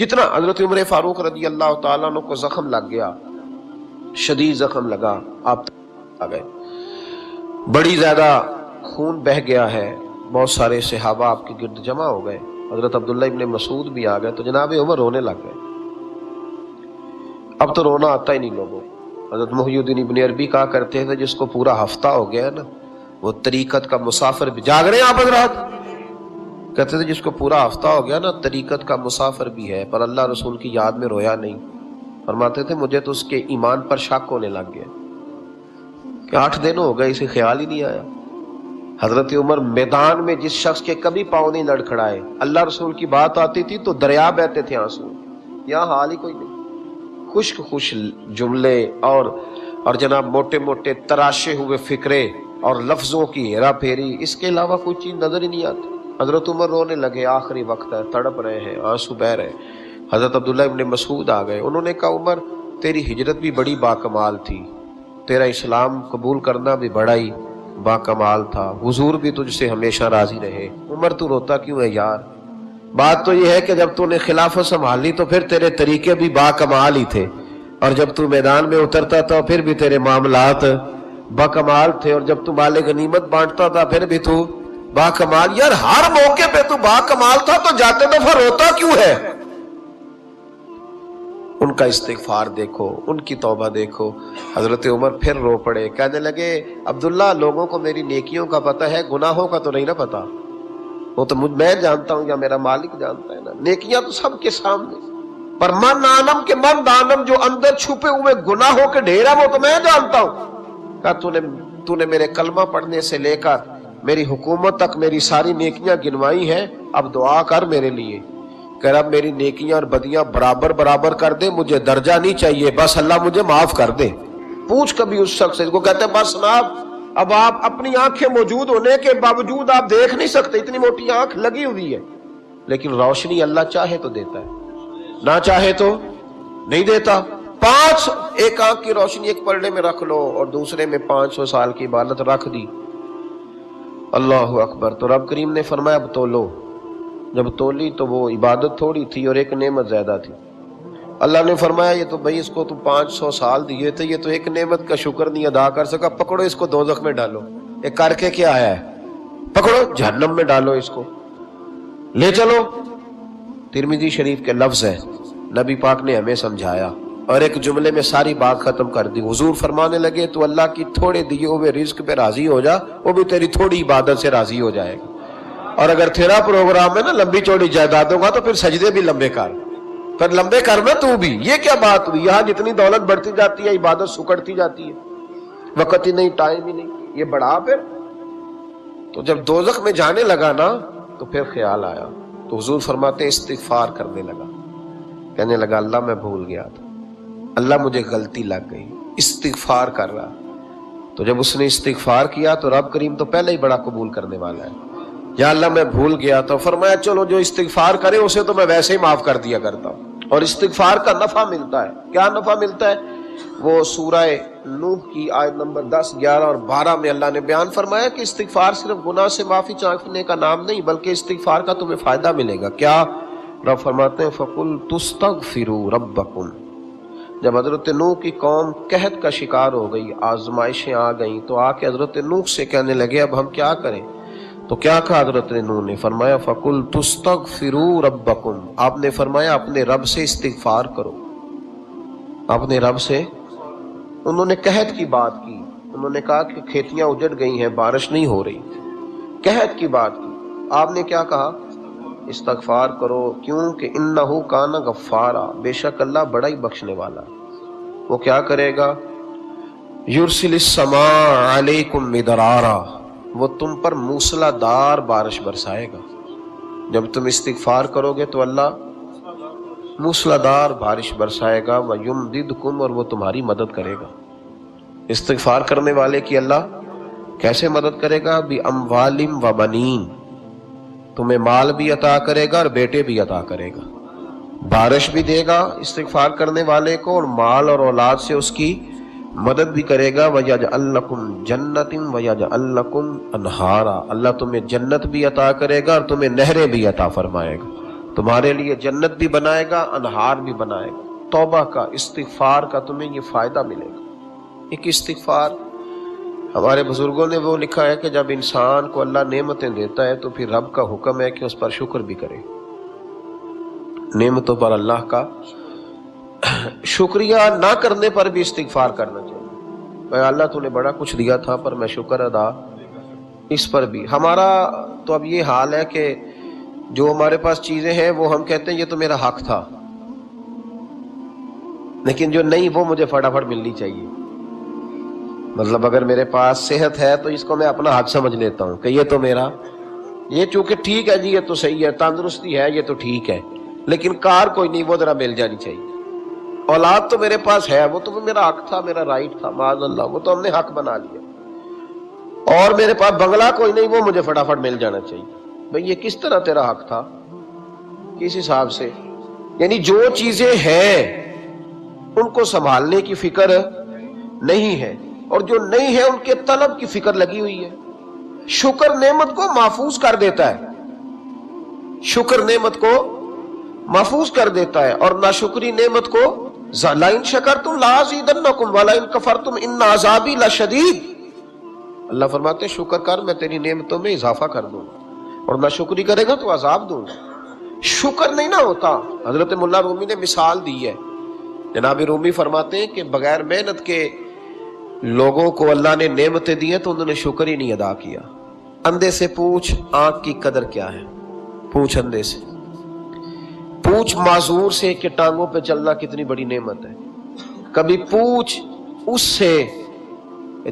جتنا حضرت عمر فاروق رضی اللہ تعالیٰ عنہ کو زخم لگ گیا، شدید زخم لگا، آپ آ گئے، بڑی زیادہ خون بہ گیا ہے، بہت سارے صحابہ آپ کے گرد جمع ہو گئے، حضرت عبداللہ ابن مسعود بھی آ گئے، تو جناب عمر رونے لگ گئے۔ اب تو رونا آتا ہی نہیں لوگوں کو۔ حضرت محی الدین ابن عربی کہا کرتے تھے جس کو پورا ہفتہ ہو گیا نا وہ طریقت کا مسافر بھی، جاگ رہے ہیں آپ حضرات؟ کہتے تھے جس کو پورا ہفتہ ہو گیا نا طریقت کا مسافر بھی ہے، پر اللہ رسول کی یاد میں رویا نہیں۔ فرماتے تھے مجھے تو اس کے ایمان پر شک ہونے لگ گیا کہ 8 دن ہو گئے اسے خیال ہی نہیں آیا۔ حضرت عمر میدان میں جس شخص کے کبھی پاؤں نہیں لڑکھڑائے، اللہ رسول کی بات آتی تھی تو دریا بہتے تھے آنسو، یہاں حال ہی کوئی نہیں، خشک خوش جملے اور جناب موٹے موٹے تراشے ہوئے فکرے اور لفظوں کی ہیرا پھیری، اس کے علاوہ کوئی چیز نظر ہی نہیں آتی۔ حضرت عمر رونے لگے، آخری وقت ہے، تڑپ رہے ہیں، آنسو بہ رہے ہیں۔ حضرت عبداللہ ابن مسعود آ گئے، انہوں نے کہا عمر تیری ہجرت بھی بڑی باکمال تھی، تیرا اسلام قبول کرنا بھی بڑا ہی باکمال تھا، حضور بھی تجھ سے ہمیشہ راضی رہے۔ عمر تو روتا کیوں ہے یار؟ بات تو یہ ہے کہ جب تو نے خلافت سنبھالی تو پھر تیرے طریقے بھی باکمال ہی تھے، اور جب تو میدان میں اترتا تھا پھر بھی تیرے معاملات باکمال تھے، اور جب تو مال غنیمت بانٹتا تھا پھر بھی تو باکمال۔ یار ہر موقع پہ تو باکمال تھا تو جاتے دفعہ روتا کیوں ہے؟ ان کا استغفار دیکھو، ان کی توبہ دیکھو۔ حضرت عمر پھر رو پڑے، کہنے لگے عبداللہ لوگوں کو میری نیکیوں کا پتہ ہے، گناہوں کا تو نہیں نا پتہ، وہ تو میں جانتا ہوں یا میرا مالک جانتا ہے نا، نیکیاں تو سب کے سامنے، پر من آنم کے من دانم جو اندر چھپے ہوئے گناہوں کے ڈھیر ہے وہ تو میں جانتا ہوں۔ کہا تو نے میرے کلمہ پڑھنے سے لے کر میری حکومت تک میری ساری نیکیاں گنوائی ہیں، اب دعا کر میرے لیے کہ رب میری نیکیاں اور بدیاں برابر برابر کر دے، مجھے درجہ نہیں چاہیے، بس اللہ مجھے معاف کر دے۔ پوچھ کبھی اس شخص سے، اس کو کہتے ہیں بس جناب اب آپ اپنی آنکھیں موجود ہونے کے باوجود آپ دیکھ نہیں سکتے، اتنی موٹی آنکھ لگی ہوئی ہے، لیکن روشنی اللہ چاہے تو دیتا ہے، نہ چاہے تو نہیں دیتا۔ 5 ایک آنکھ کی روشنی ایک پلڑے میں رکھ لو اور دوسرے میں 500 سال کی عبادت رکھ دی، اللہ اکبر۔ تو رب کریم نے فرمایا اب تولو، جب تولی تو وہ عبادت تھوڑی تھی اور ایک نعمت زیادہ تھی۔ اللہ نے فرمایا یہ تو بھائی اس کو تو 500 سال دیے تھے، یہ تو ایک نعمت کا شکر نہیں ادا کر سکا، پکڑو اس کو دوزخ میں ڈالو۔ ایک کر کے کیا ہے؟ پکڑو جہنم میں ڈالو، اس کو لے چلو۔ ترمذی شریف کے لفظ ہے، نبی پاک نے ہمیں سمجھایا اور ایک جملے میں ساری بات ختم کر دی۔ حضور فرمانے لگے تو اللہ کی تھوڑے دیے ہوئے رزق پہ راضی ہو جا، وہ بھی تیری تھوڑی عبادت سے راضی ہو جائے گا، اور اگر تیرا پروگرام ہے نا لمبی چوڑی جائیدادوں کا تو پھر سجدے بھی لمبے کر، پھر لمبے کرنا تو بھی۔ یہ کیا بات ہوئی؟ یہاں جتنی دولت بڑھتی جاتی ہے عبادت سکڑتی جاتی ہے، وقت ہی نہیں، ٹائم ہی نہیں، یہ بڑھا پھر۔ تو جب دوزخ میں جانے لگا نا تو پھر خیال آیا، تو حضور فرماتے استغفار کرنے لگا، کہنے لگا اللہ میں بھول گیا تھا، اللہ مجھے غلطی لگ گئی، استغفار کر رہا۔ تو جب اس نے استغفار کیا تو رب کریم تو پہلے ہی بڑا قبول کرنے والا ہے، یا اللہ میں بھول گیا تو فرمایا چلو جو استغفار کرے اسے تو میں ویسے ہی معاف کر دیا کرتا ہوں۔ اور استغفار کا نفع ملتا ہے، کیا نفع ملتا ہے؟ وہ سورہ نوح کی آیت نمبر 10، 11 اور 12 میں اللہ نے بیان فرمایا کہ استغفار صرف گناہ سے معافی چاہنے کا نام نہیں بلکہ استغفار کا تمہیں فائدہ ملے گا۔ کیا؟ رب فرماتے ہیں فَقُلْتُ اسْتَغْفِرُوا رَبَّكُمْ۔ جب حضرت نوح کی قوم قحط کا شکار ہو گئی، آزمائشیں آ گئیں، تو آ کے حضرت نوح سے کہنے لگے اب ہم کیا کریں؟ تو کیا کہا حضرت نوح نے؟ فرمایا فَقُلْتُ اسْتَغْفِرُوا رَبَّكُمْ، آپ نے فرمایا اپنے رب سے استغفار کرو، اپنے رب سے۔ انہوں نے قحط کی بات کی، انہوں نے کہا کہ کھیتیاں اجڑ گئی ہیں، بارش نہیں ہو رہی، قحط کی بات کی۔ آپ نے کیا کہا؟ استغفار کرو، کیوں کہ انہو کان غفارا، بے شک اللہ بڑا ہی بخشنے والا، وہ کیا کرے گا؟ یرسل السماء علیکم مدرارا، وہ تم پر موسلا دار بارش برسائے گا۔ جب تم استغفار کرو گے تو اللہ موسلا دار بارش برسائے گا، وَيُمْدِدْكُمْ، اور وہ تمہاری مدد کرے گا۔ استغفار کرنے والے کی اللہ کیسے مدد کرے گا؟ بِأَمْوَالٍ وَبَنِينَ، تمہیں مال بھی عطا کرے گا اور بیٹے بھی عطا کرے گا، بارش بھی دے گا استغفار کرنے والے کو، اور مال اور اولاد سے اس کی مدد بھی کرے گا۔ وَيَجْعَلْ لَكُمْ جَنَّةٍ وَيَجْعَلْ لَكُمْ أَنْهَارًا، اللہ تمہیں جنت بھی عطا کرے گا اور تمہیں نہریں بھی عطا فرمائے گا۔ تمہارے لیے جنت بھی بنائے گا، انہار بھی بنائے گا۔ توبہ کا، استغفار کا تمہیں یہ فائدہ ملے گا۔ ایک استغفار، ہمارے بزرگوں نے وہ لکھا ہے کہ جب انسان کو اللہ نعمتیں دیتا ہے تو پھر رب کا حکم ہے کہ اس پر شکر بھی کرے۔ نعمتوں پر اللہ کا شکریہ نہ کرنے پر بھی استغفار کرنا چاہیے۔ اے اللہ تو نے بڑا کچھ دیا تھا پر میں شکر ادا اس پر بھی۔ ہمارا تو اب یہ حال ہے کہ جو ہمارے پاس چیزیں ہیں وہ ہم کہتے ہیں یہ تو میرا حق تھا، لیکن جو نہیں وہ مجھے فٹافٹ ملنی چاہیے۔ مطلب اگر میرے پاس صحت ہے تو اس کو میں اپنا حق سمجھ لیتا ہوں کہ یہ تو میرا، یہ چونکہ ٹھیک ہے جی، یہ تو صحیح ہے، تندرستی ہے، یہ تو ٹھیک ہے، لیکن کار کوئی نہیں، وہ ذرا مل جانی چاہیے۔ اولاد تو میرے پاس ہے، وہ تو میرا حق تھا، میرا رائٹ تھا، معاذ اللہ وہ تو ہم نے حق بنا لیا۔ اور میرے پاس بنگلہ کوئی نہیں، وہ مجھے فٹافٹ مل جانا چاہیے۔ بھئی یہ کس طرح تیرا حق تھا، کس حساب سے؟ یعنی جو چیزیں ہیں ان کو سنبھالنے کی فکر نہیں ہے، اور جو نہیں ہے ان کے طلب کی فکر لگی ہوئی ہے۔ شکر نعمت کو محفوظ کر دیتا ہے، شکر نعمت کو محفوظ کر دیتا ہے، اور ناشکری نعمت کو لَئِن شَكَرْتُمْ لَأَزِيدَنَّكُمْ وَلَئِن كَفَرْتُمْ إِنَّ عَذَابِي لَشَدِيدٌ۔ اللہ فرماتے ہیں شکر کر، میں تیری نعمتوں میں اضافہ کر دوں گا، اور ناشکری کرے گا تو عذاب دوں گا۔ شکر نہیں نہ ہوتا۔ حضرت مولا رومی نے مثال دی ہے، جناب رومی فرماتے ہیں کہ بغیر محنت کے لوگوں کو اللہ نے نعمتیں دی ہیں تو انہوں نے شکر ہی نہیں ادا کیا۔ اندھے سے پوچھ آنکھ کی قدر کیا ہے، پوچھ اندھے سے، پوچھ معذور سے کہ ٹانگوں پہ چلنا کتنی بڑی نعمت ہے۔ کبھی پوچھ اس سے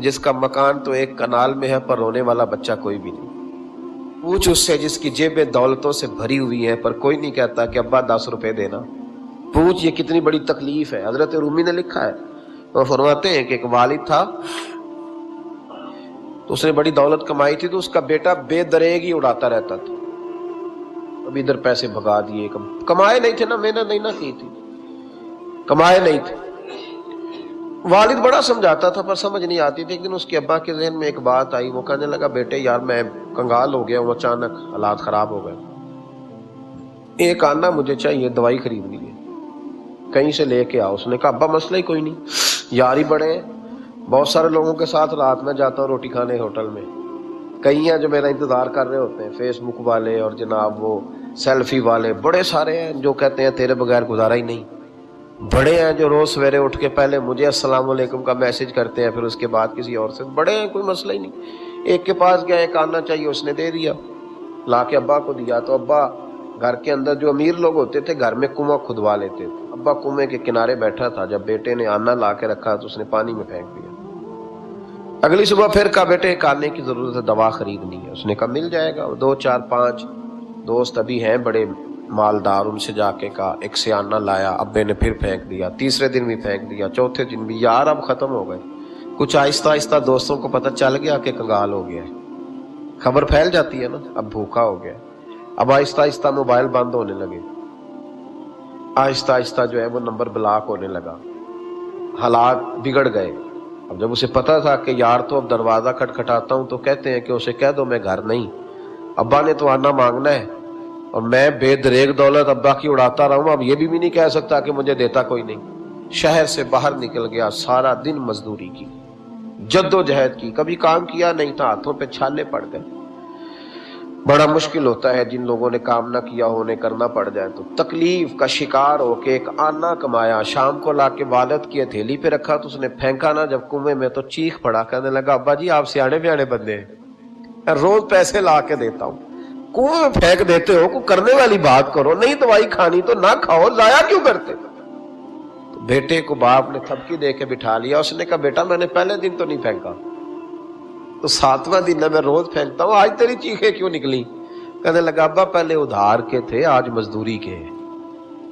جس کا مکان تو ایک کنال میں ہے پر رونے والا بچہ کوئی بھی نہیں۔ پوچھ اس سے جس کی جیبیں دولتوں سے بھری ہوئی ہیں پر کوئی نہیں کہتا کہ ابا 10 روپے دینا۔ پوچھ یہ کتنی بڑی تکلیف ہے۔ حضرت رومی نے لکھا ہے، وہ فرماتے ہیں کہ ایک والد تھا تو اس نے بڑی دولت کمائی تھی، تو اس کا بیٹا بے دریغ ہی اڑاتا رہتا تھا، ابھی ادھر پیسے بھگا دیے، کمائے نہیں تھے نا، محنت نہیں نہ کی تھی، کمائے نہیں تھے۔ والد بڑا سمجھاتا تھا پر سمجھ نہیں آتی تھی۔ ایک دن اس کے ابا کے ذہن میں ایک بات آئی، وہ کہنے لگا بیٹے یار میں کنگال ہو گیا ہوں، اچانک حالات خراب ہو گئے، ایک آنا مجھے چاہیے، دوائی خریدنی ہے، کہیں سے لے کے آؤ۔ اس نے کہا ابا مسئلہ ہی کوئی نہیں، یار ہی بڑے ہیں، بہت سارے لوگوں کے ساتھ رات میں جاتا ہوں روٹی کھانے ہوٹل میں، کئی ہیں جو میرا انتظار کر رہے ہوتے ہیں، فیس بک والے اور جناب وہ سیلفی والے، بڑے سارے ہیں جو کہتے ہیں تیرے بغیر گزارا ہی نہیں، بڑے ہیں جو روز سویرے اٹھ کے پہلے مجھے السلام علیکم کا میسج کرتے ہیں، پھر اس کے بعد کسی اور سے، بڑے ہیں، کوئی مسئلہ ہی نہیں۔ ایک کے پاس گیا، ایک آنا چاہیے، اس نے دے دیا، لا کے ابا کو دیا، تو ابا گھر کے اندر جو امیر لوگ ہوتے تھے گھر میں کنواں کھدوا لیتے تھے، ابا کنویں کے کنارے بیٹھا تھا، جب بیٹے نے آنا لا کے رکھا تو اس نے پانی میں پھینک دیا۔ اگلی صبح پھر کہا بیٹے ایک آنے کی ضرورت ہے، دوا خریدنی ہے۔ اس نے کہا مل جائے گا۔ 2 4 5 دوست ابھی ہیں بڑے مالدار، ان سے جا کے کہا، ایک سے آنا لایا، ابے نے پھر پھینک دیا، تیسرے دن بھی پھینک دیا، چوتھے دن بھی، یار اب ختم ہو گئے۔ کچھ آہستہ آہستہ دوستوں کو پتہ چل گیا کہ کنگال ہو گیا ہے، خبر پھیل جاتی ہے نا، اب بھوکا ہو گیا۔ اب آہستہ آہستہ موبائل بند ہونے لگے، آہستہ آہستہ جو ہے وہ نمبر بلاک ہونے لگا، حالات بگڑ گئے۔ اب جب اسے پتا تھا کہ یار تو اب دروازہ کھٹکھٹاتا ہوں تو کہتے ہیں کہ اسے کہہ دو میں گھر نہیں، ابا نے تو آنا مانگنا ہے، اور میں بے دریغ دولت ابا کی اڑاتا رہا ہوں، اب یہ بھی نہیں کہہ سکتا کہ مجھے دیتا کوئی نہیں۔ شہر سے باہر نکل گیا، سارا دن مزدوری کی، جد و جہد کی، کبھی کام کیا نہیں تھا، ہاتھوں پہ چھالے پڑ گئے۔ بڑا مشکل ہوتا ہے جن لوگوں نے کام نہ کیا ہونے کرنا پڑ جائے تو، تکلیف کا شکار ہو کے ایک آنا کمایا، شام کو لا کے والد کی ہتھیلی پہ رکھا تو اس نے پھینکا نا جب کنویں میں تو چیخ پڑا، کہنے لگا ابا جی آپ سیانے بیانے بندے ہیں، روز پیسے لا کے دیتا ہوں، کنویں میں پھینک دیتے ہو، کوئی کرنے والی بات کرو، نہیں دوائی کھانی تو نہ کھاؤ، ضائع کیوں کرتے؟ تو بیٹے کو باپ نے تھپکی دے کے بٹھا لیا، اس نے کہا بیٹا میں نے پہلے دن تو نہیں پھینکا، تو 7واں دن ہے میں روز پھینکتا ہوں، آج تیری چیخیں کیوں نکلی؟ کہنے لگا ابا پہلے ادھار کے تھے آج مزدوری کے ہیں۔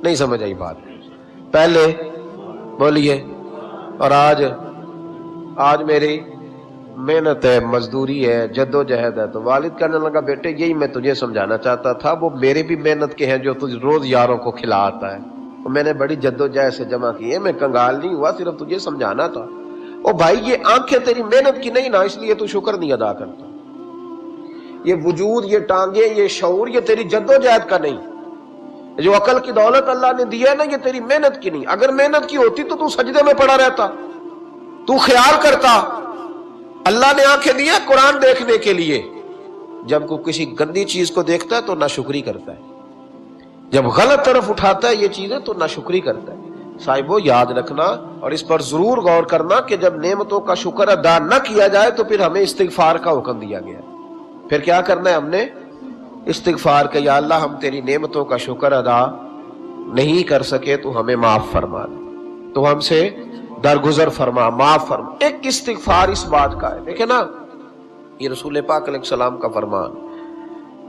نہیں سمجھ آئی بات؟ پہلے بولیے، اور آج میری محنت ہے، مزدوری ہے، جد و جہد ہے۔ تو والد کہنے لگا بیٹے یہی میں تجھے سمجھانا چاہتا تھا، وہ میرے بھی محنت کے ہیں جو تجھ روز یاروں کو کھلاتا ہے، میں نے بڑی جد و جہد سے جمع کی ہے، میں کنگال نہیں ہوا، صرف تجھے سمجھانا تھا۔ او بھائی یہ آنکھیں تیری محنت کی نہیں نا، اس لیے تو شکر نہیں ادا کرتا، یہ وجود، یہ ٹانگیں، یہ شعور، یہ تیری جد و جہد کا نہیں، جو عقل کی دولت اللہ نے دی ہے نا، یہ تیری محنت کی نہیں. اگر محنت کی ہوتی تو سجدے میں پڑا رہتا. تو خیال کرتا اللہ نے آنکھیں دی ہیں قرآن دیکھنے کے لیے. جب کوئی کسی گندی چیز کو دیکھتا ہے تو ناشکری کرتا ہے. جب غلط طرف اٹھاتا ہے یہ چیزیں تو ناشکری کرتا ہے. صاحبو یاد رکھنا اور اس پر ضرور غور کرنا کہ جب نعمتوں کا شکر ادا نہ کیا جائے تو پھر ہمیں استغفار کا حکم دیا گیا. پھر کیا کرنا ہے ہم نے؟ استغفار کہ یا اللہ ہم تیری نعمتوں کا شکر ادا نہیں کر سکے تو ہمیں معاف فرما دے، تو ہم سے درگزر فرما، معاف فرما. ایک استغفار اس بات کا ہے. دیکھیں نا، یہ رسول پاک علیہ السلام کا فرمان،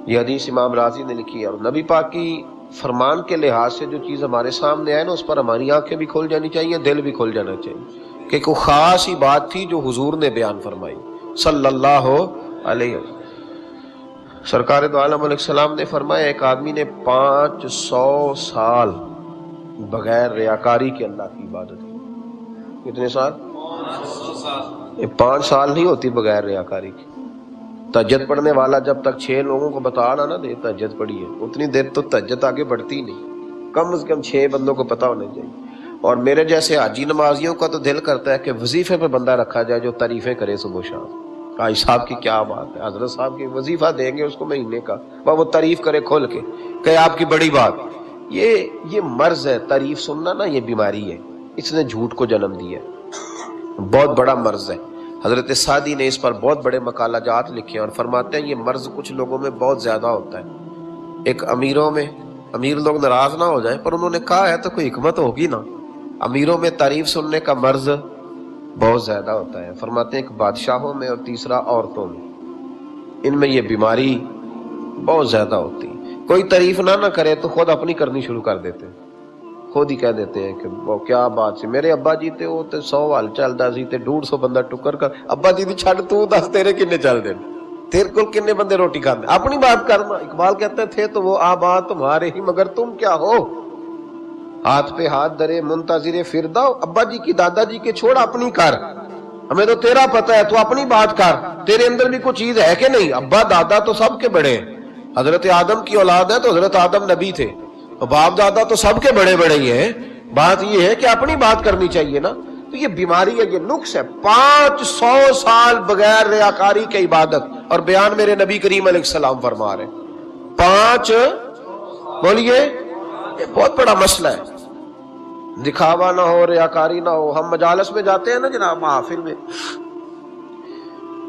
یہ حدیث امام رازی نے لکھی ہے. اور نبی پاک کی فرمان کے لحاظ سے جو چیز ہمارے سامنے آئے نا، اس پر ہماری آنکھیں بھی کھل جانی چاہیے، دل بھی کھل جانا چاہیے کہ کوئی خاص ہی بات تھی جو حضور نے بیان فرمائی صلی اللہ علیہ وسلم. سرکار دو عالم علیہ السلام نے فرمایا ایک آدمی نے 500 سال بغیر ریاکاری کے اللہ کی عبادت کی. کتنے سال؟ 500 سال. یہ 5 سال نہیں ہوتی بغیر ریاکاری کی. تہجد پڑھنے والا جب تک 6 لوگوں کو بتانا نہ دے تہجد پڑھی ہے، اتنی دیر تو تہجد آگے بڑھتی نہیں. کم از کم 6 بندوں کو پتہ ہونا چاہیے. اور میرے جیسے حاجی نمازیوں کا تو دل کرتا ہے کہ وظیفے پہ بندہ رکھا جائے جو تعریفیں کرے صبح و شام. حاج صاحب کی کیا بات ہے، حضرت صاحب کی وظیفہ دیں گے اس کو مہینے کا، وہ تعریف کرے کھول کے کہ آپ کی بڑی بات. یہ مرض ہے، تعریف سننا نا یہ بیماری ہے. اس نے جھوٹ کو جنم دیا ہے، بہت بڑا مرض ہے. حضرت سعدی نے اس پر بہت بڑے مقالہ جات لکھے اور فرماتے ہیں یہ مرض کچھ لوگوں میں بہت زیادہ ہوتا ہے. ایک امیروں میں، امیر لوگ ناراض نہ ہو جائیں پر انہوں نے کہا ہے تو کوئی حکمت ہوگی نا، امیروں میں تعریف سننے کا مرض بہت زیادہ ہوتا ہے. فرماتے ہیں ایک بادشاہوں میں اور تیسرا عورتوں میں، ان میں یہ بیماری بہت زیادہ ہوتی ہے. کوئی تعریف نہ کرے تو خود اپنی کرنی شروع کر دیتے ہیں، خود ہی کہہ دیتے ہیں کہ وہ کیا بات سی، میرے ابا جی تے وہ تے 100 حال چلدا سی تے 150 بندہ ٹکر کر. ابا جی دی چھڈ تو دس تیرے کنے چل دے، تیرے کول کنے بندے روٹی کھاندے، اپنی بات کرنا. اقبال کہتے تھے تو وہ آباد تمہارے ہی مگر تم کیا ہو، ہاتھ پہ ہاتھ درے منتظر فردا. ابا جی کی دادا جی کے چھوڑ اپنی کر، ہمیں تو تیرا پتہ ہے، تو اپنی بات کر. تیرے اندر بھی کوئی چیز ہے کہ نہیں؟ ابا دادا تو سب کے بڑے ہیں، حضرت آدم کی اولاد ہے تو حضرت آدم نبی تھے، باپ دادا تو سب کے بڑے بڑے ہی ہیں. بات یہ ہے کہ اپنی بات کرنی چاہیے نا. تو یہ بیماری ہے، یہ نقص ہے. 500 سال بغیر ریاکاری کی عبادت، اور بیان میرے نبی کریم علیہ السلام فرما رہے ہیں 5. بولیے، یہ بہت بڑا مسئلہ ہے. دکھاوا نہ ہو، ریاکاری نہ ہو. ہم مجالس میں جاتے ہیں نا جناب، محافل میں،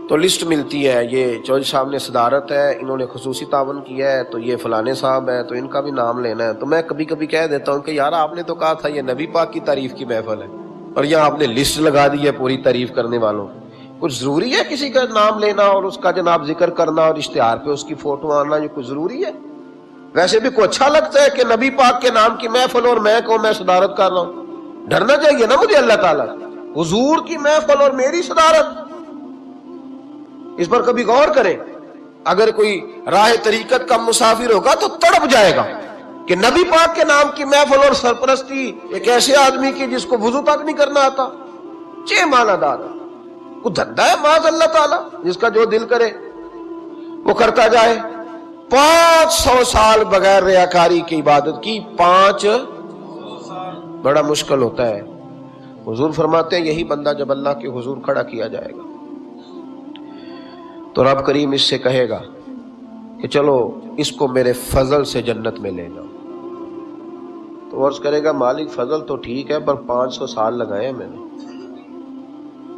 تو لسٹ ملتی ہے، یہ چودھری صاحب نے صدارت ہے، انہوں نے خصوصی تعاون کیا ہے، تو یہ فلانے صاحب ہے تو ان کا بھی نام لینا ہے. تو میں کبھی کبھی کہہ دیتا ہوں کہ یار آپ نے تو کہا تھا یہ نبی پاک کی تعریف کی محفل ہے، اور یہاں آپ نے لسٹ لگا دی ہے پوری تعریف کرنے والوں. کچھ ضروری ہے کسی کا نام لینا اور اس کا جناب ذکر کرنا اور اشتہار پہ اس کی فوٹو آنا؟ یہ کچھ ضروری ہے؟ ویسے بھی کوئی اچھا لگتا ہے کہ نبی پاک کے نام کی محفل اور میں کو میں صدارت کر رہا ہوں؟ ڈرنا چاہیے نا مجھے اللہ تعالیٰ. حضور کی محفل اور میری صدارت، اس پر کبھی غور کریں. اگر کوئی راہ طریقت کا مسافر ہوگا تو تڑپ جائے گا کہ نبی پاک کے نام کی محفل اور سرپرستی ایک ایسے آدمی کی جس کو وضو تک نہیں کرنا آتا. چھ معنی دار ہے، کوئی دھندا ہے معاذ اللہ تعالیٰ، جس کا جو دل کرے وہ کرتا جائے. 500 سال بغیر ریاکاری کی عبادت کی. 5 بڑا مشکل ہوتا ہے. حضور فرماتے ہیں یہی بندہ جب اللہ کے حضور کھڑا کیا جائے گا تو رب کریم اس سے کہے گا کہ چلو اس کو میرے فضل سے جنت میں لے جاؤ. تو عرض کرے گا مالک فضل تو ٹھیک ہے پر 500 سال لگائے ہیں میں نے.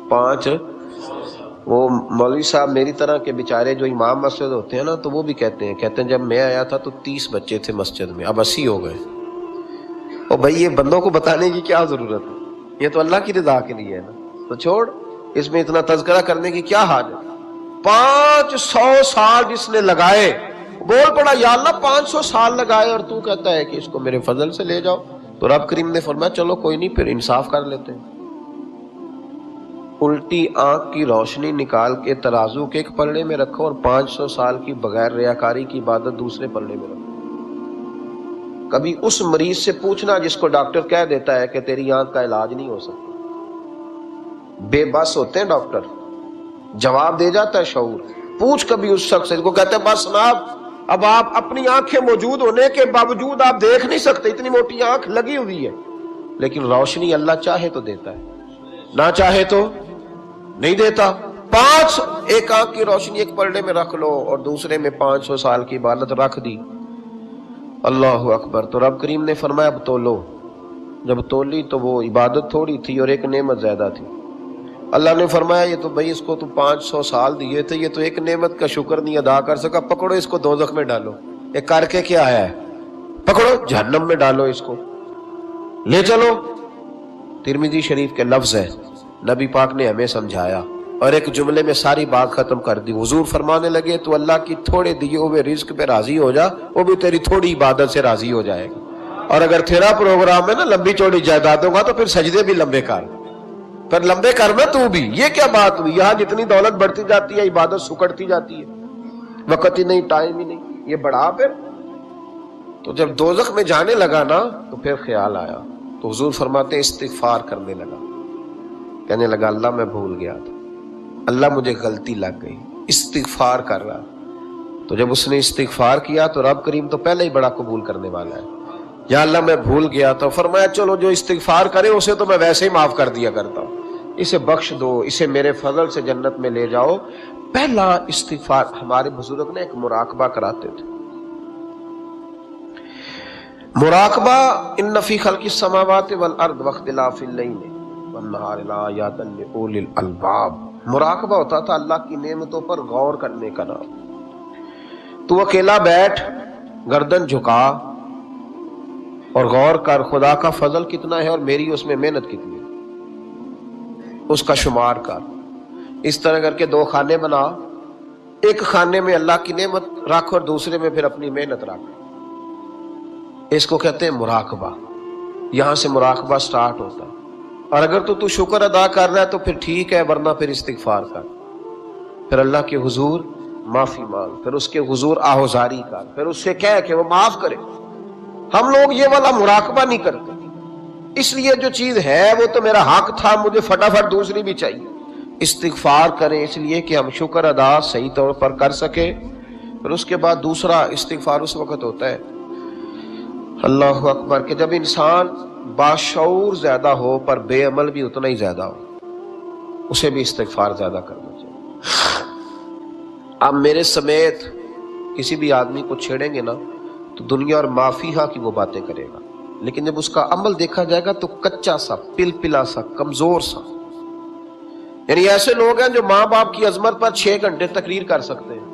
5 وہ مولوی صاحب میری طرح کے بیچارے جو امام مسجد ہوتے ہیں نا، تو وہ بھی کہتے ہیں جب میں آیا تھا تو 30 بچے تھے مسجد میں، اب 80 ہو گئے. اور بھائی یہ بندوں کو بتانے کی کیا ضرورت ہے، یہ تو اللہ کی رضا کے لیے ہے نا، تو چھوڑ اس میں اتنا تذکرہ کرنے کی کیا حاجت. 500 سال جس نے لگائے، بول پڑا یا اللہ 500 سال لگائے اور تو کہتا ہے کہ اس کو میرے فضل سے لے جاؤ. تو رب کریم نے فرمایا چلو کوئی نہیں، پھر انصاف کر لیتے ہیں. الٹی آنکھ کی روشنی نکال کے ترازو کے ایک پلڑے میں رکھو اور 500 سال کی بغیر ریاکاری کی عبادت دوسرے پلڑے میں رکھو. کبھی اس مریض سے پوچھنا جس کو ڈاکٹر کہہ دیتا ہے کہ تیری آنکھ کا علاج نہیں ہو سکتا. بے بس ہوتے ہیں ڈاکٹر، جواب دے جاتا ہے شعور. پوچھ کبھی اس شخص سے کو کہتے ہیں بس جناب اب آپ اپنی آنکھیں موجود ہونے کے باوجود آپ دیکھ نہیں سکتے، اتنی موٹی آنکھ لگی ہوئی ہے، لیکن روشنی اللہ چاہے تو دیتا ہے، نہ چاہے تو نہیں دیتا۔ 5 ایک آنکھ کی روشنی ایک پردے میں رکھ لو اور دوسرے میں 500 سال کی عبادت رکھ دی، اللہ اکبر۔ تو رب کریم نے فرمایا اب تولو، جب تولی تو وہ عبادت تھوڑی تھی اور ایک نعمت زیادہ تھی۔ اللہ نے فرمایا یہ تو بھائی اس کو تو 500 سال دیے تھے، یہ تو ایک نعمت کا شکر نہیں ادا کر سکا، پکڑو اس کو دوزخ میں ڈالو۔ یہ کر کے کیا ہے؟ پکڑو جہنم میں ڈالو، اس کو لے چلو۔ ترمذی شریف کے لفظ ہے، نبی پاک نے ہمیں سمجھایا اور ایک جملے میں ساری بات ختم کر دی۔ حضور فرمانے لگے تو اللہ کی تھوڑے دیے ہوئے رزق پہ راضی ہو جا، وہ بھی تیری تھوڑی عبادت سے راضی ہو جائے گا۔ اور اگر تیرا پروگرام ہے نا لمبی چوڑی جائیدادوں کا، تو پھر سجدے بھی لمبے کر، پھر لمبے کرنا تو بھی۔ یہ کیا بات ہوئی؟ یہاں جتنی دولت بڑھتی جاتی ہے عبادت سکڑتی جاتی ہے، وقت ہی نہیں، ٹائم ہی نہیں، یہ بڑھا پھر۔ تو جب دوزخ میں جانے لگا نا تو پھر خیال آیا، تو حضور فرماتے استغفار کرنے لگا، کہنے لگا اللہ میں بھول گیا تھا، اللہ مجھے غلطی لگ گئی، استغفار کر رہا۔ تو جب اس نے استغفار کیا تو رب کریم تو پہلے ہی بڑا قبول کرنے والا ہے، یا اللہ میں بھول گیا تھا، فرمایا چلو جو استغفار کرے اسے تو میں ویسے ہی معاف کر دیا کرتا ہوں، اسے بخش دو، اسے میرے فضل سے جنت میں لے جاؤ۔ پہلا استغفار ہمارے بزرگ نے ایک مراقبہ کراتے تھے، مراقبہ ان فی خلق السماوات والارض واختلاف اللیل والنہار لآیات لأولی الالباب۔ مراقبہ ہوتا تھا اللہ کی نعمتوں پر غور کرنے کا نام۔ تو اکیلا بیٹھ، گردن جھکا اور غور کر خدا کا فضل کتنا ہے اور میری اس میں محنت کتنی ہے، اس کا شمار کر۔ اس طرح کر کے 2 خانے بنا، ایک خانے میں اللہ کی نعمت رکھ اور دوسرے میں پھر اپنی محنت رکھ۔ اس کو کہتے ہیں مراقبہ، یہاں سے مراقبہ سٹارٹ ہوتا ہے۔ اور اگر تو شکر ادا کر رہا ہے تو پھر ٹھیک ہے، ورنہ پھر استغفار کر، پھر اللہ کے حضور معافی مانگ، پھر اس کے حضور آہوزاری کر، پھر اس سے کہہ کہ وہ معاف کرے۔ ہم لوگ یہ والا مراقبہ نہیں کرتے، اس لیے جو چیز ہے وہ تو میرا حق تھا، مجھے فٹافٹ دوسری بھی چاہیے۔ استغفار کریں اس لیے کہ ہم شکر ادا صحیح طور پر کر سکے۔ پھر اس کے بعد دوسرا استغفار اس وقت ہوتا ہے اللہ اکبر کہ جب انسان باشعور زیادہ ہو پر بے عمل بھی اتنا ہی زیادہ ہو، اسے بھی استغفار زیادہ کرنا چاہیے۔ آپ میرے سمیت کسی بھی آدمی کو چھیڑیں گے نا تو دنیا اور مافیہا کی وہ باتیں کرے گا، لیکن جب اس کا عمل دیکھا جائے گا تو کچا سا، پلپلا سا، کمزور سا۔ یعنی ایسے لوگ ہیں جو ماں باپ کی عظمت پر 6 گھنٹے تقریر کر سکتے ہیں،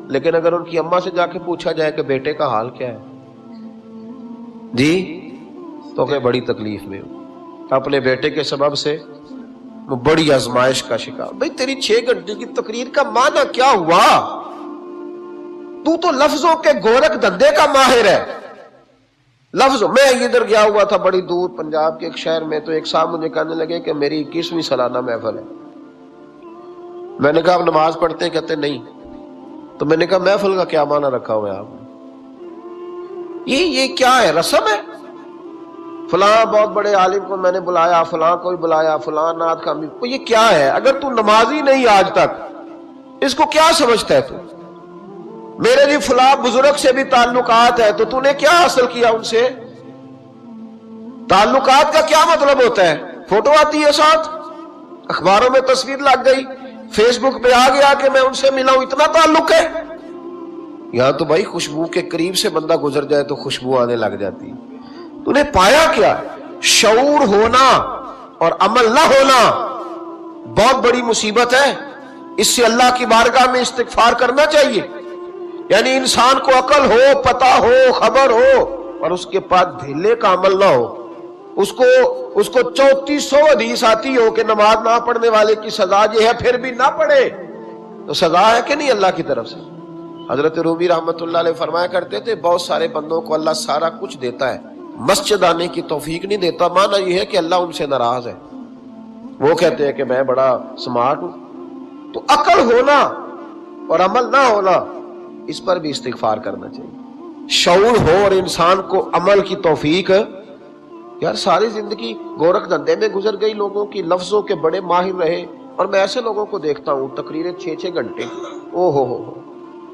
لیکن اگر ان کی اماں سے جا کے پوچھا جائے کہ بیٹے کا حال کیا ہے جی، تو کہ بڑی تکلیف میں ہوں، اپنے بیٹے کے سبب سے وہ بڑی آزمائش کا شکار۔ بھئی تیری 6 گھنٹے کی تقریر کا معنی کیا ہوا؟ تو لفظوں کے گورکھ دھندے کا ماہر ہے، لفظ۔ میں ادھر گیا ہوا تھا بڑی دور پنجاب کے ایک شہر میں، تو ایک صاحب مجھے کہنے لگے کہ میری 21ویں سالانہ محفل ہے۔ میں نے کہا آپ نماز پڑھتے ہیں؟ کہتے نہیں۔ تو میں نے کہا محفل کا کیا معنی رکھا ہوا ہے آپ نے؟ یہ کیا ہے، رسم ہے؟ فلاں بہت بڑے عالم کو میں نے بلایا، فلاں کو بھی بلایا، فلاں نعت کا بھی، یہ کیا ہے؟ اگر تو نمازی نہیں آج تک، اس کو کیا سمجھتا ہے تو؟ میرے جی فلاں بزرگ سے بھی تعلقات ہے، تو نے کیا حاصل کیا ان سے؟ تعلقات کا کیا مطلب ہوتا ہے؟ فوٹو آتی ہے ساتھ، اخباروں میں تصویر لگ گئی، فیس بک پہ آ گیا کہ میں ان سے ملا ہوں، اتنا تعلق ہے؟ یہاں تو بھائی خوشبو کے قریب سے بندہ گزر جائے تو خوشبو آنے لگ جاتی۔ تو نے پایا کیا؟ شعور ہونا اور عمل نہ ہونا بہت بڑی مصیبت ہے۔ اس سے اللہ کی بارگاہ میں استغفار کرنا چاہیے۔ یعنی انسان کو عقل ہو، پتہ ہو، خبر ہو، اور اس کے پاس دھیلے کا عمل نہ ہو۔ اس کو 3400 حدیث آتی ہو کہ نماز نہ پڑھنے والے کی سزا یہ ہے، پھر بھی نہ پڑھے تو سزا ہے کہ نہیں اللہ کی طرف سے؟ حضرت رومی رحمت اللہ علیہ فرمایا کرتے تھے بہت سارے بندوں کو اللہ سارا کچھ دیتا ہے، مسجد آنے کی توفیق نہیں دیتا۔ معنی یہ ہے کہ اللہ ان سے ناراض ہے۔ وہ کہتے ہیں کہ میں بڑا سمارٹ ہوں۔ تو عقل ہونا اور عمل نہ ہونا، اس پر بھی استغفار کرنا چاہیے۔ شعور ہو اور انسان کو عمل کی توفیق۔ یار ساری زندگی گورکھ دھندے میں گزر گئی، لوگوں کی لفظوں کے بڑے ماہر رہے، اور میں ایسے لوگوں کو دیکھتا ہوں تقریریں 6 گھنٹے، او ہو،